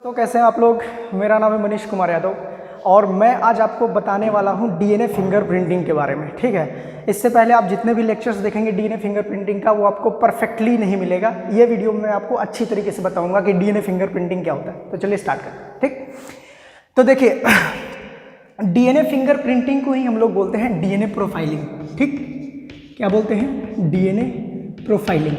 तो कैसे हैं आप लोग। मेरा नाम है मनीष कुमार यादव और मैं आज आपको बताने वाला हूं डीएनए फिंगरप्रिंटिंग के बारे में। ठीक है, इससे पहले आप जितने भी लेक्चर्स देखेंगे डीएनए फिंगरप्रिंटिंग का वो आपको परफेक्टली नहीं मिलेगा। ये वीडियो में आपको अच्छी तरीके से बताऊंगा कि डीएनए फिंगरप्रिंटिंग क्या होता है। तो चलिए स्टार्ट करते हैं। ठीक, तो देखिए डीएनए फिंगरप्रिंटिंग को ही हम लोग बोलते हैं डीएनए प्रोफाइलिंग। ठीक, क्या बोलते हैं? डीएनए प्रोफाइलिंग,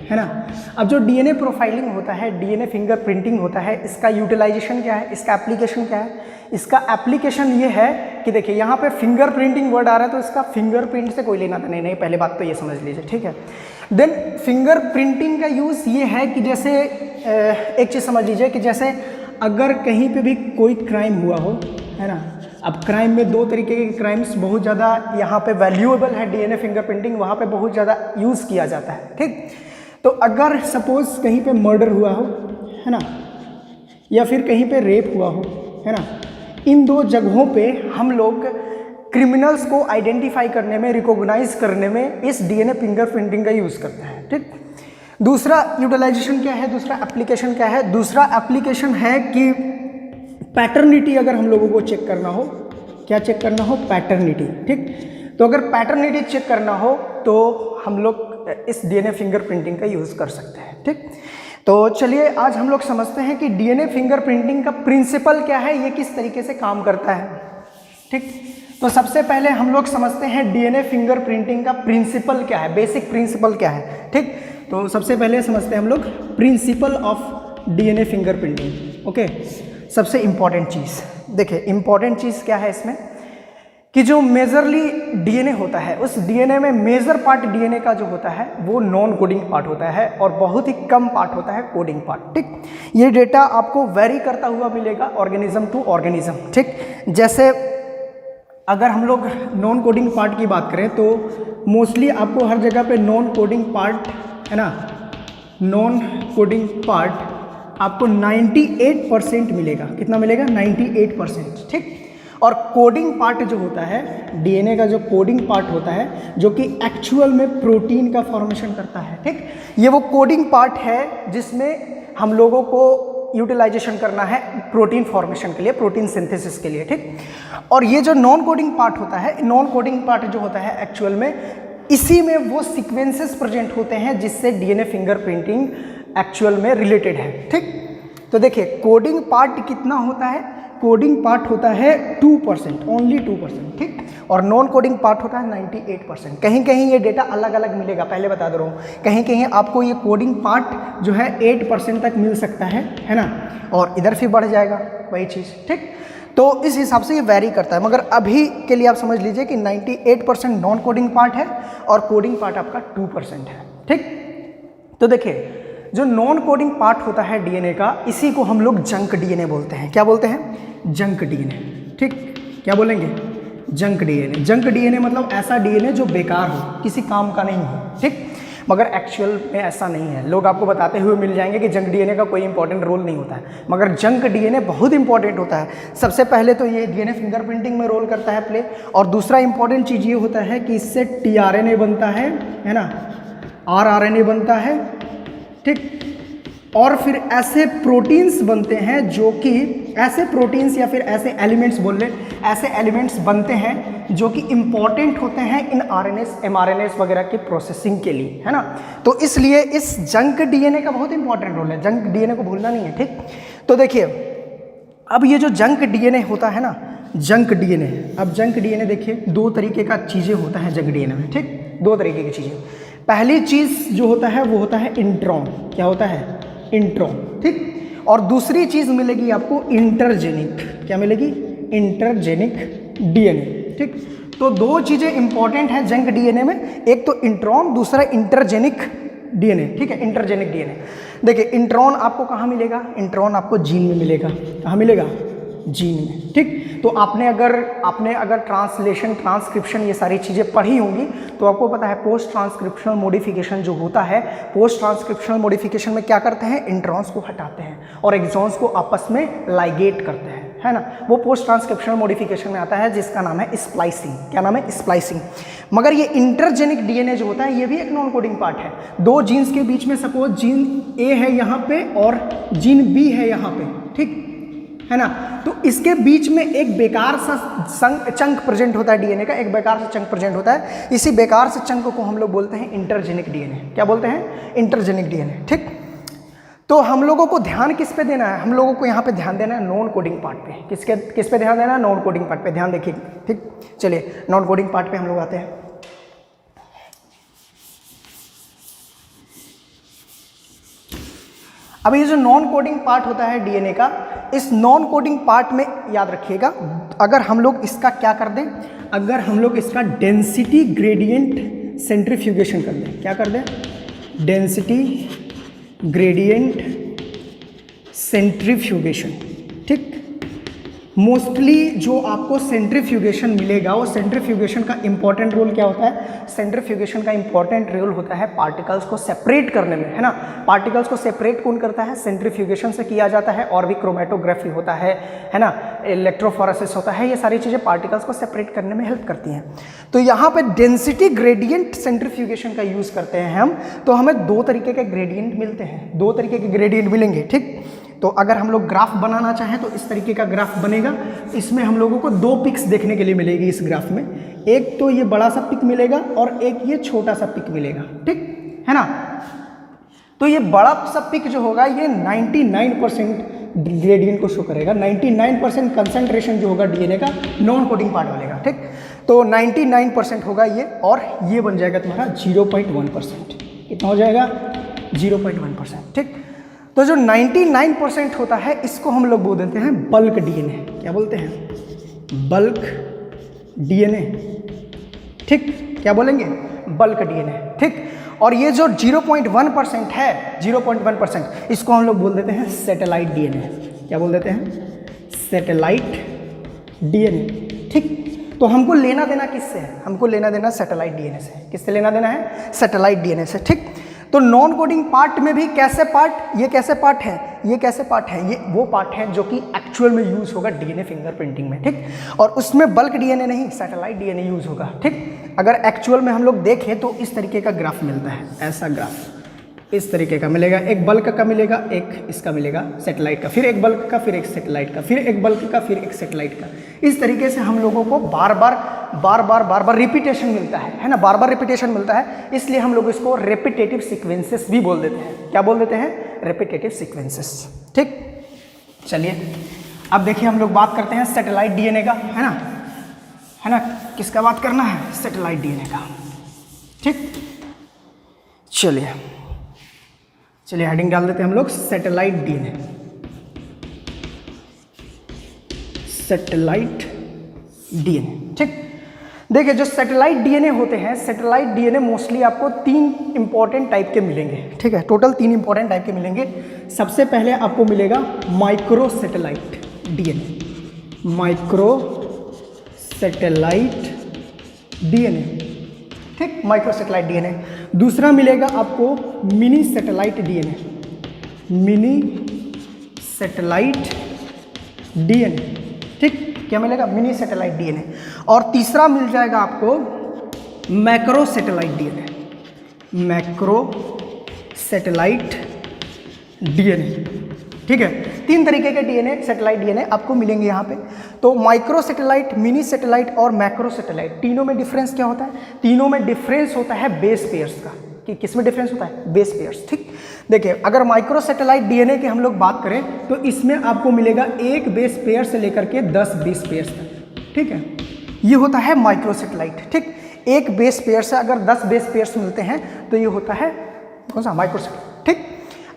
है ना। अब जो डीएनए प्रोफाइलिंग होता है, डीएनए फिंगरप्रिंटिंग होता है, इसका यूटिलाइजेशन क्या है, इसका एप्लीकेशन क्या है? इसका एप्लीकेशन ये है कि देखिए यहाँ पे फिंगरप्रिंटिंग वर्ड आ रहा है तो इसका फिंगरप्रिंट से कोई लेना नहीं, पहले बात तो ये समझ लीजिए। ठीक है, देन फिंगरप्रिंटिंग का यूज़ ये है कि जैसे एक चीज़ समझ लीजिए कि जैसे अगर कहीं पे भी कोई क्राइम हुआ हो, है ना। अब क्राइम में दो तरीके के क्राइम्स बहुत ज़्यादा यहाँ पे वैल्यूएबल है, डीएनए फिंगरप्रिंटिंग वहाँ पे बहुत ज़्यादा यूज़ किया जाता है। ठीक, तो अगर सपोज कहीं पे मर्डर हुआ हो, है ना, या फिर कहीं पे रेप हुआ हो, है ना, इन दो जगहों पे हम लोग क्रिमिनल्स को आइडेंटिफाई करने में, रिकॉग्नाइज करने में इस डीएनए फिंगरप्रिंटिंग का यूज़ करते हैं। ठीक, दूसरा यूटिलाइजेशन क्या है, दूसरा एप्लीकेशन क्या है? दूसरा एप्लीकेशन है कि पैटर्निटी अगर हम लोगों को चेक करना हो, क्या चेक करना हो? पैटर्निटी। ठीक, तो अगर पैटर्निटी चेक करना हो तो हम लोग इस डीएनए फिंगरप्रिंटिंग का यूज़ कर सकते हैं। ठीक, तो चलिए आज हम लोग समझते हैं कि डीएनए फिंगरप्रिंटिंग का प्रिंसिपल क्या है, ये किस तरीके से काम करता है। ठीक, तो सबसे पहले हम लोग समझते हैं डीएनए फिंगरप्रिंटिंग का प्रिंसिपल क्या है, बेसिक प्रिंसिपल क्या है। ठीक, तो सबसे पहले समझते हैं हम लोग principle of DNA fingerprinting. Okay, सबसे इंपॉर्टेंट चीज़ देखिए, इंपॉर्टेंट चीज़ क्या है इसमें कि जो मेजरली डीएनए होता है उस डीएनए में मेजर पार्ट डीएनए का जो होता है वो नॉन कोडिंग पार्ट होता है और बहुत ही कम पार्ट होता है कोडिंग पार्ट। ठीक, ये डेटा आपको वेरी करता हुआ मिलेगा ऑर्गेनिज्म टू ऑर्गेनिज्म। ठीक, जैसे अगर हम लोग नॉन कोडिंग पार्ट की बात करें तो मोस्टली आपको हर जगह पे नॉन कोडिंग पार्ट, है ना, नॉन कोडिंग पार्ट आपको 98% मिलेगा। कितना मिलेगा? 98%। ठीक, और कोडिंग पार्ट जो होता है डीएनए का, जो कोडिंग पार्ट होता है जो कि एक्चुअल में प्रोटीन का फॉर्मेशन करता है। ठीक, ये वो कोडिंग पार्ट है जिसमें हम लोगों को यूटिलाइजेशन करना है प्रोटीन फॉर्मेशन के लिए, प्रोटीन सिंथेसिस के लिए। ठीक, और ये जो नॉन कोडिंग पार्ट होता है, नॉन कोडिंग पार्ट जो होता है एक्चुअल में इसी में वो सीक्वेंसेस प्रेजेंट होते हैं जिससे डीएनए फिंगरप्रिंटिंग एक्चुअल में रिलेटेड है। ठीक, तो देखिए कोडिंग पार्ट कितना होता है? कोडिंग पार्ट होता है 2%, ओनली 2%। ठीक, और नॉन कोडिंग पार्ट होता है 98%। कहीं कहीं ये डेटा अलग अलग मिलेगा, पहले बता दे रहा हूँ, कहीं कहीं आपको ये कोडिंग पार्ट जो है 8% तक मिल सकता है ना, और इधर फिर बढ़ जाएगा वही चीज़। ठीक, तो इस हिसाब से ये वेरी करता है, मगर अभी के लिए आप समझ लीजिए कि 98% नॉन कोडिंग पार्ट है और कोडिंग पार्ट आपका 2% है। ठीक, तो देखिए जो नॉन कोडिंग पार्ट होता है डीएनए का, इसी को हम लोग जंक डीएनए बोलते हैं। क्या बोलते हैं? Junk DNA. ठीक, क्या बोलेंगे? Junk DNA. जंक डीएनए मतलब ऐसा डीएनए जो बेकार हो, किसी काम का नहीं हो। ठीक, मगर एक्चुअल में ऐसा नहीं है। लोग आपको बताते हुए मिल जाएंगे कि जंक डीएनए का कोई इंपॉर्टेंट रोल नहीं होता है, मगर जंक डीएनए बहुत इंपॉर्टेंट होता है। सबसे पहले तो ये डीएनए फिंगरप्रिंटिंग में रोल करता है प्ले, और दूसरा इंपॉर्टेंट चीज़ ये होता है कि इससे टीआरएनए बनता है ना, आरआरएनए बनता है। ठीक, और फिर ऐसे प्रोटीन्स बनते हैं जो कि ऐसे प्रोटीन्स या फिर ऐसे एलिमेंट्स बोल लें, ऐसे एलिमेंट्स बनते हैं जो कि इंपॉर्टेंट होते हैं इन आरएनएस, एमआरएनएस वगैरह की प्रोसेसिंग के लिए, है ना। तो इसलिए इस जंक डीएनए का बहुत इंपॉर्टेंट रोल है, जंक डीएनए को भूलना नहीं है। ठीक, तो देखिए अब ये जो जंक डीएनए होता है ना, जंक डीएनए, अब जंक डीएनए देखिए दो तरीके का चीज़ें होता है जंक डीएनए में। ठीक, दो तरीके की चीज़ें। पहली चीज़ जो होता है वो होता है इंट्रॉन। क्या होता है? इंट्रॉन। ठीक, और दूसरी चीज़ मिलेगी आपको इंटरजेनिक। क्या मिलेगी? Intergenic DNA. ठीक, तो दो चीज़ें इंपॉर्टेंट हैं जंक डीएनए में, एक तो इंट्रॉन, दूसरा इंटरजेनिक डीएनए। ठीक है, इंटरजेनिक डीएनए। देखिए इंट्रॉन आपको कहाँ मिलेगा? इंट्रॉन आपको जीन में मिलेगा। कहाँ मिलेगा? जीन में। ठीक, तो आपने अगर ट्रांसलेशन, ट्रांसक्रिप्शन ये सारी चीज़ें पढ़ी होंगी तो आपको पता है पोस्ट ट्रांसक्रिप्शनल मॉडिफिकेशन जो होता है, पोस्ट ट्रांसक्रिप्शनल मॉडिफिकेशन में क्या करते हैं? इंट्रॉन्स को हटाते हैं और एक्सॉन्स को आपस में लाइगेट करते हैं, है ना। वो पोस्ट ट्रांसक्रिप्शनल मॉडिफिकेशन में आता है जिसका नाम है स्प्लाइसिंग। क्या नाम है? स्प्लाइसिंग। मगर ये इंटरजेनिक डीएनए जो होता है ये भी एक नॉन कोडिंग पार्ट है। दो जीन्स के बीच में सपोज जीन ए है यहाँ पे और जीन बी है यहाँ पे। ठीक है ना। तो इसके बीच में एक बेकार सा चंक प्रेजेंट होता है डीएनए का, एक बेकार सा चंक प्रेजेंट होता है। इसी बेकार से चंक को हम लोग बोलते हैं इंटरजेनिक डीएनए। क्या बोलते हैं? Intergenic DNA. ठीक, तो हम लोगों को ध्यान किस पे देना है? हम लोगों को यहाँ पे ध्यान देना है नॉन कोडिंग पार्ट पे। किस पे ध्यान देना है? नॉन कोडिंग पार्ट पे ध्यान देखिए। ठीक, चलिए नॉन कोडिंग पार्ट पे हम लोग आते हैं। अब ये जो नॉन कोडिंग पार्ट होता है डीएनए का, इस नॉन कोडिंग पार्ट में याद रखिएगा, अगर हम लोग इसका क्या कर दें, अगर हम लोग इसका डेंसिटी ग्रेडियंट सेंट्रीफ्यूगेशन कर दें, क्या कर दें? Density gradient centrifugation. ठीक, मोस्टली जो आपको सेंट्रीफ्यूगेशन मिलेगा, वो सेंट्रीफ्यूगेशन का इंपॉर्टेंट रोल क्या होता है? सेंट्रीफ्यूगेशन का इंपॉर्टेंट रोल होता है पार्टिकल्स को सेपरेट करने में, है ना। पार्टिकल्स को सेपरेट कौन करता है? सेंट्रीफ्यूगेशन से किया जाता है। और भी क्रोमेटोग्राफी होता है ना, इलेक्ट्रोफोरेसिस होता है, ये सारी चीज़ें पार्टिकल्स को सेपरेट करने में हेल्प करती हैं। तो यहाँ पे डेंसिटी ग्रेडियंट सेंट्रीफ्यूगेशन का यूज़ करते हैं हम, तो हमें दो तरीके के ग्रेडियंट मिलते हैं, दो तरीके के ग्रेडियंट मिलेंगे। ठीक, तो अगर हम लोग ग्राफ बनाना चाहें तो इस तरीके का ग्राफ बनेगा। इसमें हम लोगों को दो पिक्स देखने के लिए मिलेगी इस ग्राफ में, एक तो ये बड़ा सा पिक मिलेगा और एक ये छोटा सा पिक मिलेगा। ठीक है ना। तो ये बड़ा सा पिक जो होगा ये 99% ग्रेडियंट को शो करेगा, 99% कंसंट्रेशन जो होगा डीएनए का नॉन कोडिंग पार्ट वाले का। ठीक, तो 99% होगा ये, और ये बन जाएगा तुम्हारा 0.1%। कितना हो जाएगा? 0.1%। ठीक, तो जो 99% होता है इसको हम लोग बोल देते हैं बल्क डीएनए। क्या बोलते हैं? Bulk DNA. ठीक, क्या बोलेंगे? Bulk DNA. ठीक, और ये जो 0.1% है, 0.1%, इसको हम लोग बोल देते हैं सैटेलाइट डीएनए। क्या बोल देते हैं? Satellite DNA. ठीक, तो हमको लेना देना किससे है? हमको लेना देना सैटेलाइट डीएनए से। किससे लेना देना है? सैटेलाइट डीएनए से। ठीक, तो नॉन कोडिंग पार्ट में भी कैसे पार्ट, ये कैसे पार्ट है, ये कैसे पार्ट है, ये वो पार्ट है जो कि एक्चुअल में यूज होगा डीएनए फिंगरप्रिंटिंग में। ठीक, और उसमें बल्क डीएनए नहीं, सैटेलाइट डीएनए यूज होगा। ठीक, अगर एक्चुअल में हम लोग देखें तो इस तरीके का ग्राफ मिलता है, ऐसा ग्राफ इस तरीके का मिलेगा। एक बल्क का मिलेगा, एक इसका मिलेगा सैटेलाइट का, फिर एक बल्क का, फिर एक सैटेलाइट का, फिर एक बल्क का, फिर एक सैटेलाइट का। इस तरीके से हम लोगों को बार बार रिपीटेशन मिलता है ना, बार बार रिपीटेशन मिलता है। इसलिए हम लोग इसको रेपिटेटिव सीक्वेंसेस भी बोल देते हैं। क्या बोल देते हैं? Repetitive sequences. ठीक, चलिए अब देखिए हम लोग बात करते हैं सैटेलाइट डीएनए का, है ना। किसका बात करना है? सैटेलाइट डीएनए का। ठीक, चलिए हेडिंग डाल देते हैं हम लोग सैटेलाइट डीएनए। Satellite DNA. ठीक, देखिए जो सैटेलाइट डीएनए होते हैं, सैटेलाइट डीएनए मोस्टली आपको 3 इंपॉर्टेंट टाइप के मिलेंगे। ठीक है, टोटल 3 इंपॉर्टेंट टाइप के मिलेंगे। सबसे पहले आपको मिलेगा micro satellite DNA, micro satellite DNA. ठीक, माइक्रो सैटेलाइट डीएनए। दूसरा मिलेगा आपको mini satellite DNA, mini satellite DNA. ठीक, क्या मिलेगा? Mini satellite DNA. और तीसरा मिल जाएगा आपको macro satellite DNA, macro satellite DNA. ठीक है, 3 तरीके के डीएनए, सैटेलाइट डीएनए आपको मिलेंगे यहाँ पे। तो माइक्रो सैटेलाइट, मिनी सैटेलाइट और मैक्रो सैटेलाइट, तीनों में डिफरेंस क्या होता है? तीनों में डिफरेंस होता है बेस पेयर्स का। कि किस में डिफरेंस होता है? Base pairs. ठीक, देखिए अगर माइक्रो सैटेलाइट डीएनए की हम लोग बात करें तो इसमें आपको मिलेगा 1 बेस पेयर से लेकर के 10 बेस पेयर्स तक। ठीक है, ये होता है माइक्रो सैटेलाइट। ठीक, 1 बेस पेयर से अगर 10 बेस पेयर्स मिलते हैं तो ये होता है कौन सा? Micro satellite. ठीक,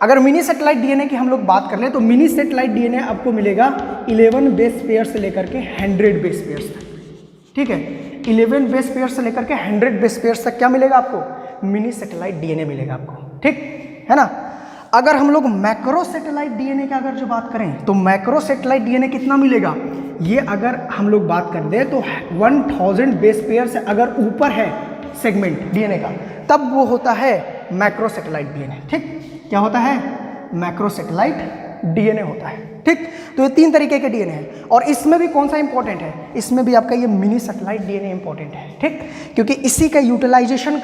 अगर मिनी सैटेलाइट डीएनए की हम लोग बात कर लें तो मिनी सैटेलाइट डीएनए आपको मिलेगा 11 बेस पेयर से लेकर के 100 बेस पेयर्स तक। ठीक है, 11 बेस पेयर से लेकर के 100 बेस पेयर्स तक क्या मिलेगा आपको? मिनी सैटेलाइट डीएनए मिलेगा आपको। ठीक है ना। अगर हम लोग मैक्रो सैटेलाइट डीएनए की अगर जो बात करें तो मैक्रो सैटेलाइट डीएनए कितना मिलेगा? ये अगर हम लोग बात कर दें तो 1000 बेस पेयर से अगर ऊपर है सेगमेंट डीएनए का तब वो होता है मैक्रो सैटेलाइट डीएनए। ठीक, क्या होता है? मैक्रो सैटेलाइट डीएनए होता है। ठीक, तो ये 3 तरीके के डीएनए हैं। और इसमें भी कौन सा इंपॉर्टेंट है? इसमें भी आपका ये मिनी सैटेलाइट डीएनए इंपॉर्टेंट है। ठीक, क्योंकि इसी का यूटिलाइजेशन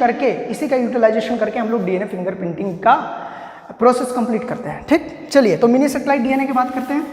करके हम लोग डीएनए फिंगरप्रिंटिंग का प्रोसेस कंप्लीट करते हैं। ठीक, चलिए तो मिनी सेटेलाइट डीएनए की बात करते हैं।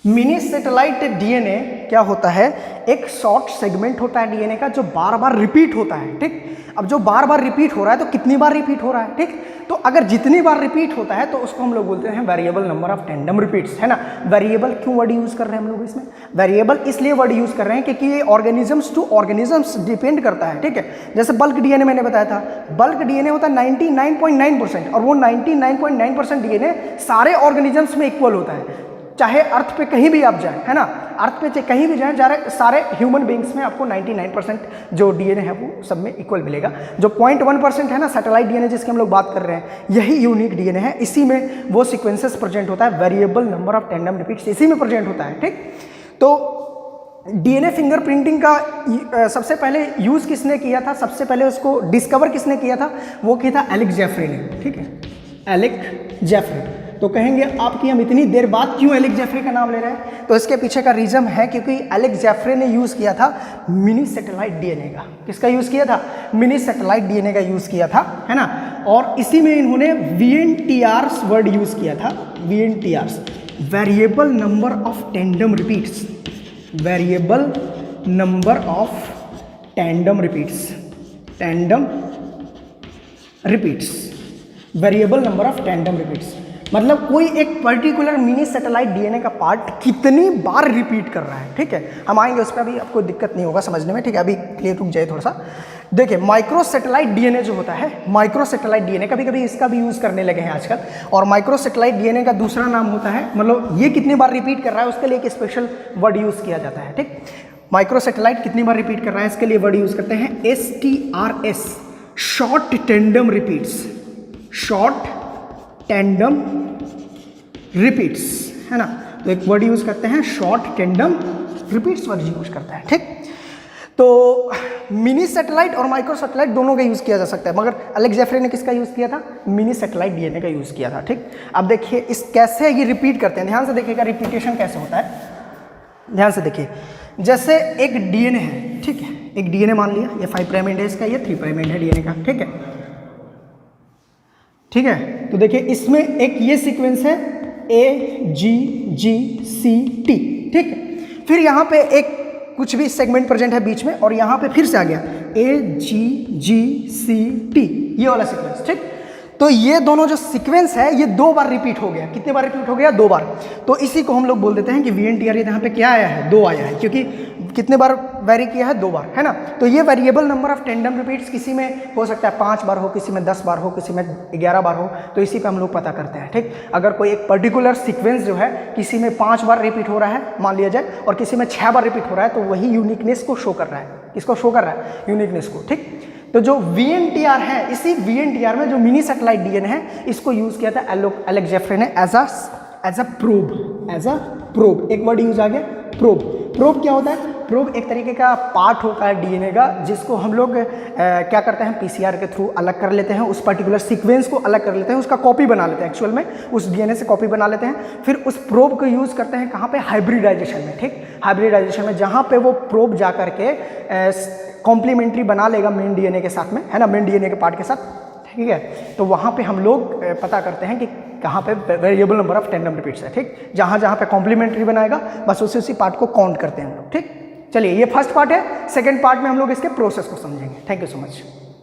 मिनी सेटेलाइट डीएनए क्या होता है, एक शॉर्ट सेगमेंट होता है डीएनए का जो बार बार रिपीट होता है। ठीक, अब जो बार बार रिपीट हो रहा है तो कितनी बार रिपीट हो रहा है, ठीक, तो अगर जितनी बार रिपीट होता है तो उसको हम लोग बोलते हैं variable number of tandem repeats, है ना। वेरिएबल क्यों वर्ड यूज कर रहे हैं हम लोग इसमें, वेरिएबल इसलिए वर्ड यूज कर रहे हैं क्योंकि ये ऑर्गेनिजम्स टू ऑर्गेनिजम्स डिपेंड करता है। ठीक है, जैसे बल्क डीएनए मैंने बताया था, बल्क डीएनए होता है 99.9% और वो 99.9% डीएनए सारे ऑर्गेनिजम्स में इक्वल होता है, चाहे अर्थ पे कहीं भी आप जाएं, है ना, अर्थ पे कहीं भी जाएं, सारे ह्यूमन बींग्स में आपको 99% जो डीएनए है वो सब में इक्वल मिलेगा। जो 0.1% है ना सैटेलाइट डीएनए जिसकी हम लोग बात कर रहे हैं, यही यूनिक डीएनए है, इसी में वो सीक्वेंसेस प्रेजेंट होता है, variable number of tandem repeats इसी में प्रेजेंट होता है। ठीक, तो डीएनए फिंगरप्रिंटिंग का सबसे पहले यूज़ किसने किया था, सबसे पहले उसको डिस्कवर किसने किया था, वो किया था एलेक्स जेफरी ने। ठीक है, एलेक्स जेफरी। तो कहेंगे आप कि हम इतनी देर बाद क्यों एलेक्स जेफरी का नाम ले रहे हैं, तो इसके पीछे का रीज़न है क्योंकि एलेक्स जेफरी ने यूज़ किया था मिनी सैटेलाइट डीएनए का। किसका यूज़ किया था, मिनी सैटेलाइट डीएनए का यूज़ किया था, है ना। और इसी में इन्होंने VNTRs वर्ड यूज़ किया था, VNTRs, variable number of tandem repeats, variable number of tandem repeats, tandem repeats, variable number of tandem repeats, मतलब कोई एक पर्टिकुलर मिनी सैटेलाइट डीएनए का पार्ट कितनी बार रिपीट कर रहा है। ठीक है, हम आएंगे उस पर, अभी आपको दिक्कत नहीं होगा समझने में। ठीक है, अभी क्लियर रुक जाए थोड़ा सा। देखिए माइक्रो सैटेलाइट डीएनए जो होता है, माइक्रो सैटेलाइट डीएनए कभी कभी इसका भी यूज़ करने लगे हैं आजकल, और माइक्रो सैटेलाइट डीएनए का दूसरा नाम होता है, मतलब ये कितनी बार रिपीट कर रहा है उसके लिए एक स्पेशल वर्ड यूज़ किया जाता है। ठीक, माइक्रो सैटेलाइट कितनी बार रिपीट कर रहा है इसके लिए वर्ड यूज़ करते हैं STRS, short tandem repeats, short tandem repeats, है ना। तो एक वर्ड यूज करते हैं short tandem repeats word use करते हैं। ठीक, तो मिनी सैटेलाइट और माइक्रो सैटेलाइट दोनों का यूज़ किया जा सकता है, मगर एलेक्स जेफरी ने किसका यूज़ किया था, मिनी सैटेलाइट डीएनए का यूज़ किया था। ठीक, अब देखिए इस कैसे ये रिपीट करते हैं, ध्यान से देखिएगा रिपीटेशन कैसे होता है, ध्यान से देखिए। जैसे एक डीएनए है, ठीक है, एक डीएनए मान लिया, ये 5 प्राइम एंड है इसका, ये 3 प्राइम एंड है डीएनए का। ठीक है, ठीक है, तो देखिए इसमें एक ये सीक्वेंस है AGGCT। ठीक है, फिर यहाँ पे एक कुछ भी सेगमेंट प्रेजेंट है बीच में, और यहाँ पे फिर से आ गया AGGCT, ये वाला सीक्वेंस। ठीक, तो ये दोनों जो सीक्वेंस है ये 2 बार रिपीट हो गया। कितने बार रिपीट हो गया, 2 बार। तो इसी को हम लोग बोल देते हैं कि VNTR यहाँ पे क्या आया है, 2 आया है, क्योंकि कितने बार वेरी किया है, 2 बार, है ना। तो ये variable number of tandem repeats किसी में हो सकता है 5 बार हो, किसी में 10 बार हो, किसी में 11 बार हो, तो इसी पे हम लोग पता करते हैं। ठीक, अगर कोई एक पर्टिकुलर सीक्वेंस जो है किसी में 5 बार रिपीट हो रहा है मान लिया जाए, और किसी में 6 बार रिपीट हो रहा है, तो वही यूनिकनेस को शो कर रहा है। किसको शो कर रहा है, यूनिकनेस को। ठीक, तो जो VNTR है, इसी VNTR में जो मिनी सैटेलाइट डीएनए है, इसको यूज किया था एलेक्स जेफरी ने as a probe, as a probe. एक वर्ड यूज आ गया, प्रोब। प्रोब क्या होता है, प्रोब एक तरीके का पार्ट होता है डीएनए का, जिसको हम लोग क्या करते हैं, PCR के थ्रू अलग कर लेते हैं, उस पर्टिकुलर सीक्वेंस को अलग कर लेते हैं, उसका कॉपी बना लेते हैं, एक्चुअल में उस डीएनए से कॉपी बना लेते हैं। फिर उस प्रोब को यूज़ करते हैं कहाँ पे, हाइब्रिडाइजेशन में। ठीक, हाइब्रिडाइजेशन में जहाँ पे वो प्रोब जा करके कॉम्प्लीमेंट्री बना लेगा मेन डीएनए के साथ में, है ना, मेन डीएनए के पार्ट के साथ। ठीक है, तो वहाँ पे हम लोग पता करते हैं कि कहाँ पे variable number of tandem repeats है। ठीक, जहाँ जहाँ पे कॉम्प्लीमेंट्री बनाएगा बस उसी पार्ट को काउंट करते हैं हम लोग। ठीक, चलिए ये फर्स्ट पार्ट है। सेकंड पार्ट में हम लोग इसके प्रोसेस को समझेंगे। Thank you so much.